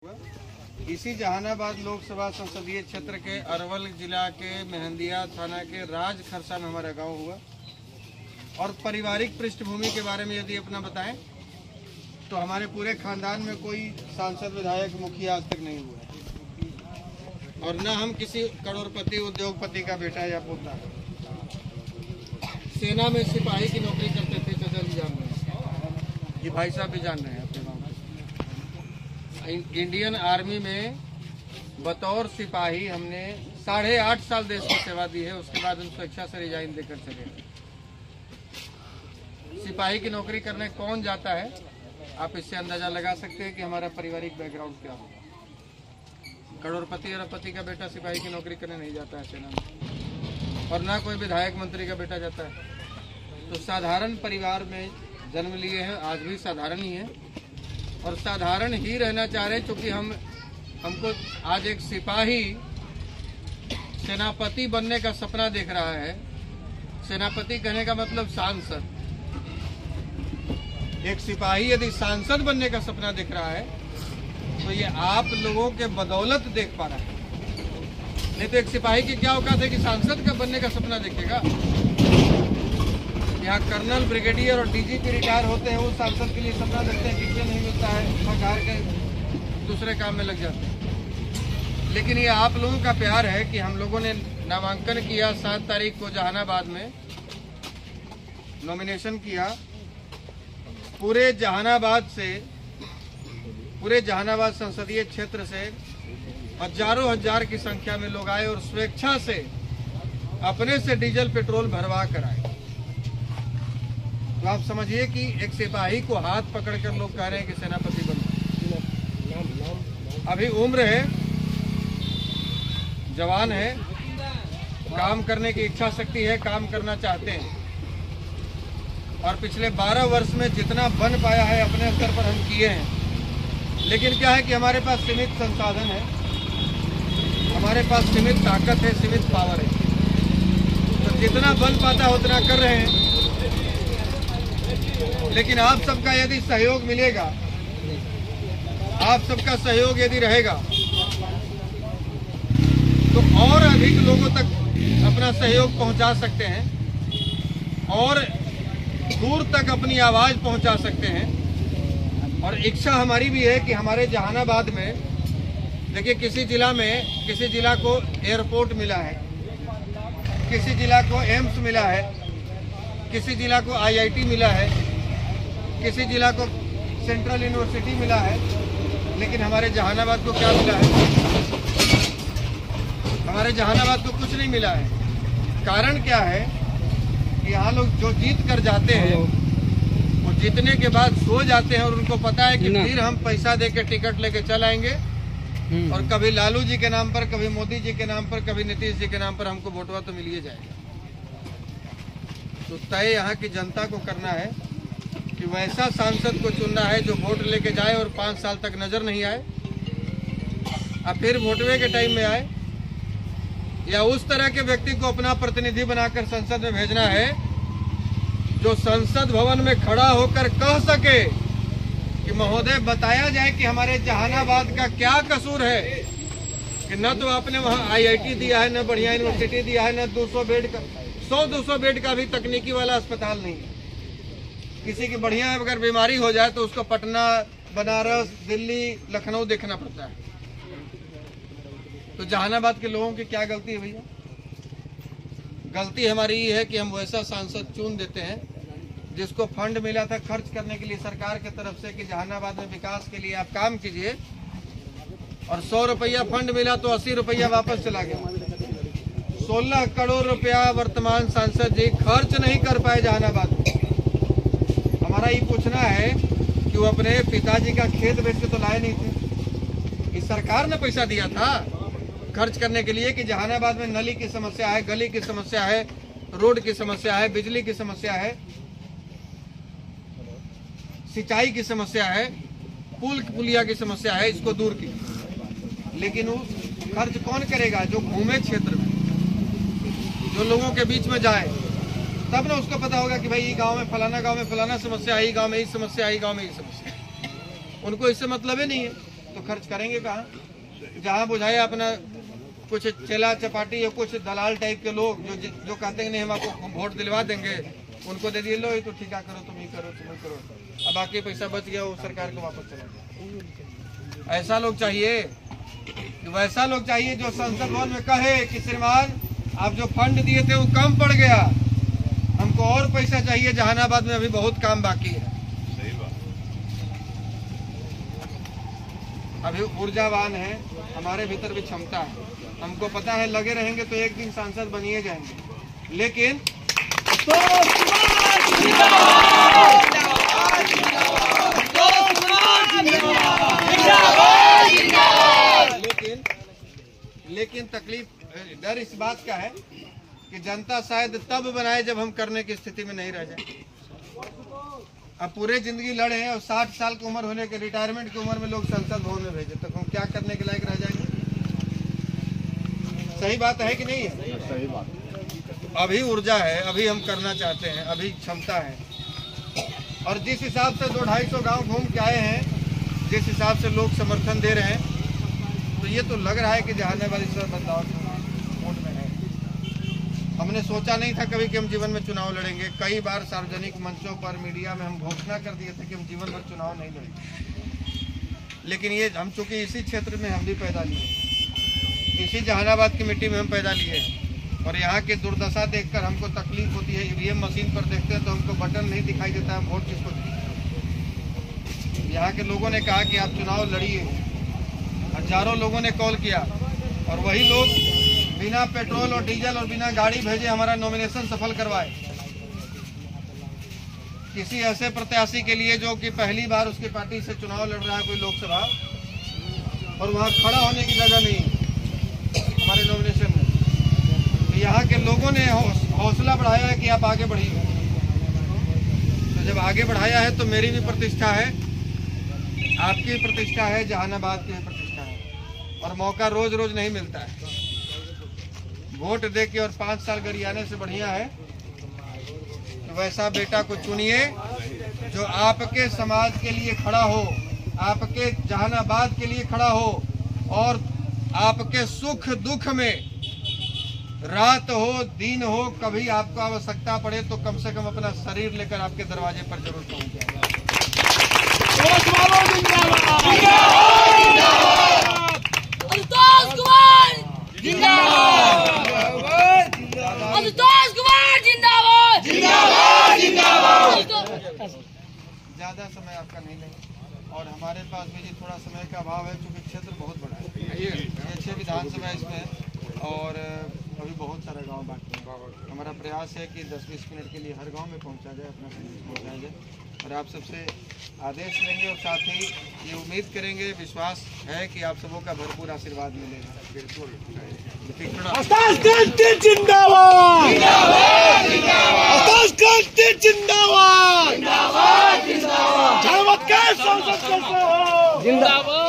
इसी जहानाबाद लोकसभा संसदीय क्षेत्र के अरवल जिला के मेहंदिया थाना के राज खरसा में हमारा गांव हुआ। और पारिवारिक पृष्ठभूमि के बारे में यदि अपना बताएं तो हमारे पूरे खानदान में कोई सांसद विधायक मुखिया आज तक नहीं हुआ है और न हम किसी करोड़पति उद्योगपति का बेटा या पोता। सेना में सिपाही की नौकरी करते थे, चाचा जी जान रहे हैं, ये भाई साहब भी जान रहे हैं अपने गाँव में। इंडियन आर्मी में बतौर सिपाही हमने 8.5 साल देश की सेवा दी है। उसके बाद हम स्वेच्छा से रिजाइन देकर चले। सिपाही की नौकरी करने कौन जाता है, आप इससे अंदाजा लगा सकते हैं कि हमारा पारिवारिक बैकग्राउंड क्या होगा। करोड़पति अरबपति का बेटा सिपाही की नौकरी करने नहीं जाता है सेना में, और ना कोई विधायक मंत्री का बेटा जाता है। तो साधारण परिवार में जन्म लिए हैं, आज भी साधारण ही है और साधारण ही रहना चाह रहे हैं। क्योंकि हमको आज एक सिपाही सेनापति बनने का सपना देख रहा है। सेनापति कहने का मतलब सांसद। एक सिपाही यदि सांसद बनने का सपना देख रहा है तो ये आप लोगों के बदौलत देख पा रहा है। नहीं तो एक सिपाही की क्या औकात है कि सांसद का बनने का सपना देखेगा। यहाँ कर्नल, ब्रिगेडियर और डीजीपी रिटायर होते हैं, वो सांसद के लिए सपना देखते हैं, टिकट नहीं मिलता है, सरकार के दूसरे काम में लग जाते हैं। लेकिन ये आप लोगों का प्यार है कि हम लोगों ने नामांकन किया 7 तारीख को जहानाबाद में नॉमिनेशन किया। पूरे जहानाबाद संसदीय क्षेत्र से हजारों हजार की संख्या में लोग आए और स्वेच्छा से अपने से डीजल पेट्रोल भरवा कर आए। तो आप समझिए कि एक सिपाही को हाथ पकड़कर लोग कह रहे हैं कि सेनापति बनो। अभी उम्र है, जवान है, काम करने की इच्छा शक्ति है, काम करना चाहते हैं। और पिछले 12 वर्ष में जितना बन पाया है अपने स्तर पर हम किए हैं। लेकिन क्या है कि हमारे पास सीमित संसाधन है, हमारे पास सीमित ताकत है, सीमित पावर है। तो जितना बन पाता है उतना कर रहे हैं। लेकिन आप सबका यदि सहयोग मिलेगा, आप सबका सहयोग यदि रहेगा तो और अधिक लोगों तक अपना सहयोग पहुंचा सकते हैं और दूर तक अपनी आवाज पहुंचा सकते हैं। और इच्छा हमारी भी है कि हमारे जहानाबाद में देखिए, किसी जिला को एयरपोर्ट मिला है, किसी जिला को एम्स मिला है, किसी जिला को IIT मिला है, किसी जिला को सेंट्रल यूनिवर्सिटी मिला है। लेकिन हमारे जहानाबाद को क्या मिला है? हमारे जहानाबाद को कुछ नहीं मिला है। कारण क्या है कि यहाँ लोग जो जीत कर जाते हैं वो जीतने के बाद सो जाते हैं और उनको पता है कि फिर हम पैसा देके टिकट लेके चल आएंगे और कभी लालू जी के नाम पर, कभी मोदी जी के नाम पर, कभी नीतीश जी के नाम पर हमको वोटवा तो मिल ही जाएगा। तो तय यहाँ की जनता को करना है कि वैसा सांसद को चुनना है जो वोट लेके जाए और 5 साल तक नजर नहीं आए, और फिर वोटवे के टाइम में आए। या उस तरह के व्यक्ति को अपना प्रतिनिधि बनाकर संसद में भेजना है जो संसद भवन में खड़ा होकर कह सके कि महोदय बताया जाए कि हमारे जहानाबाद का क्या कसूर है कि न तो आपने वहां IIT दिया है, न बढ़िया यूनिवर्सिटी दिया है, न 200 बेड का 100-200 बेड का भी तकनीकी वाला अस्पताल नहीं है। किसी की बढ़िया अगर बीमारी हो जाए तो उसको पटना, बनारस, दिल्ली, लखनऊ देखना पड़ता है। तो जहानाबाद के लोगों की क्या गलती है भैया? गलती हमारी ये है कि हम वैसा सांसद चुन देते हैं जिसको फंड मिला था खर्च करने के लिए सरकार की तरफ से कि जहानाबाद में विकास के लिए आप काम कीजिए, और 100 रुपया फंड मिला तो 80 रुपया वापस चला गया। 16 करोड़ रुपया वर्तमान सांसद जी खर्च नहीं कर पाए जहानाबाद में। हमारा ये पूछना है कि वो अपने पिताजी का खेत बेच के तो लाए नहीं थे। इस सरकार ने पैसा दिया था खर्च करने के लिए कि जहानाबाद में नली की समस्या है, गली की समस्या है, रोड की समस्या है, बिजली की समस्या है, सिंचाई की समस्या है, पुलिया की समस्या है, इसको दूर की। लेकिन वो खर्च कौन करेगा? जो घूमे क्षेत्र में, जो लोगों के बीच में जाए, तब ना उसको पता होगा कि भाई ये गांव में फलाना समस्या है, गांव में ये समस्या है, गांव में ये समस्या है। उनको इससे मतलब ही नहीं है। तो खर्च करेंगे कहाँ? जहाँ बुझाए अपना कुछ चेला चपाटी या कुछ दलाल टाइप के लोग जो कहते हैं नहीं हम आपको वोट दिलवा देंगे, उनको दे दिए, लो ये तो ठीका करो, तुम ही करो, तुम ही करो, अब बाकी पैसा बच गया वो सरकार को वापस चला गया। ऐसा लोग चाहिए, वैसा लोग चाहिए जो संसद भवन में कहे कि श्रीमान आप जो फंड दिए थे वो कम पड़ गया, हमको और पैसा चाहिए, जहानाबाद में अभी बहुत काम बाकी है। अभी ऊर्जावान है, हमारे भीतर भी क्षमता है, हमको पता है लगे रहेंगे तो एक दिन सांसद बनिए जाएंगे, लेकिन लेकिन तकलीफ डर इस बात का है कि जनता शायद तब बनाए जब हम करने की स्थिति में नहीं रह जाए। अब पूरे जिंदगी लड़े हैं और 60 साल की उम्र होने के रिटायरमेंट की उम्र में लोग संसद भवन में भेजे, तो हम क्या करने के लायक रह जाएंगे? सही बात है कि नहीं है? सही बात। अभी ऊर्जा है, अभी हम करना चाहते हैं, अभी क्षमता है, और जिस हिसाब से 200-250 गांव घूम के आए हैं, जिस हिसाब से लोग समर्थन दे रहे हैं, तो ये तो लग रहा है कि जहानाबाद इस बदलाव वोट में है। हमने सोचा नहीं था कभी कि हम जीवन में चुनाव लड़ेंगे। कई बार सार्वजनिक मंचों पर, मीडिया में हम घोषणा कर दिए थे कि हम जीवन भर चुनाव नहीं लड़ेंगे, लेकिन ये हम चूंकि इसी क्षेत्र में हम भी पैदा लिए, इसी जहानाबाद की मिट्टी में हम पैदा लिए हैं, और यहाँ की दुर्दशा देखकर हमको तकलीफ होती है। ईवीएम मशीन पर देखते हैं तो हमको बटन नहीं दिखाई देता है, वोट किसको दें। यहाँ के लोगों ने कहा कि आप चुनाव लड़िए, हजारों लोगों ने कॉल किया, और वही लोग बिना पेट्रोल और डीजल और बिना गाड़ी भेजे हमारा नॉमिनेशन सफल करवाए। किसी ऐसे प्रत्याशी के लिए जो कि पहली बार उसकी पार्टी से चुनाव लड़ रहा है कोई लोकसभा, और वहाँ खड़ा होने की जगह नहीं हमारे नॉमिनेशन में, तो यहाँ के लोगों ने हौसला बढ़ाया है कि आप आगे बढ़िए। तो जब आगे बढ़ाया है तो मेरी भी प्रतिष्ठा है, आपकी प्रतिष्ठा है, जहानाबाद की प्रतिष्ठा है, और मौका रोज रोज नहीं मिलता है। वोट दे के और 5 साल गरियाने से बढ़िया है तो वैसा बेटा को चुनिए जो आपके समाज के लिए खड़ा हो, आपके जहानाबाद के लिए खड़ा हो, और आपके सुख दुख में रात हो दिन हो कभी आपको आवश्यकता पड़े तो कम से कम अपना शरीर लेकर आपके दरवाजे पर जरूर पहुंच जाएगा। ज्यादा समय आपका नहीं लेंगे, और हमारे पास भी जी थोड़ा समय का अभाव है क्योंकि क्षेत्र बहुत बड़ा है। ये 6 विधानसभा इसमें है, और अभी बहुत सारा गांव बाकी है। हमारा प्रयास है कि 10-20 मिनट के लिए हर गांव में पहुंचा जाए, अपना संदेश पहुंचाया जाए, और आप सबसे आदेश लेंगे, और साथ ही ये उम्मीद करेंगे, विश्वास है कि आप सबों का भरपूर आशीर्वाद मिलेगा। बिल्कुल जिंदाबाद।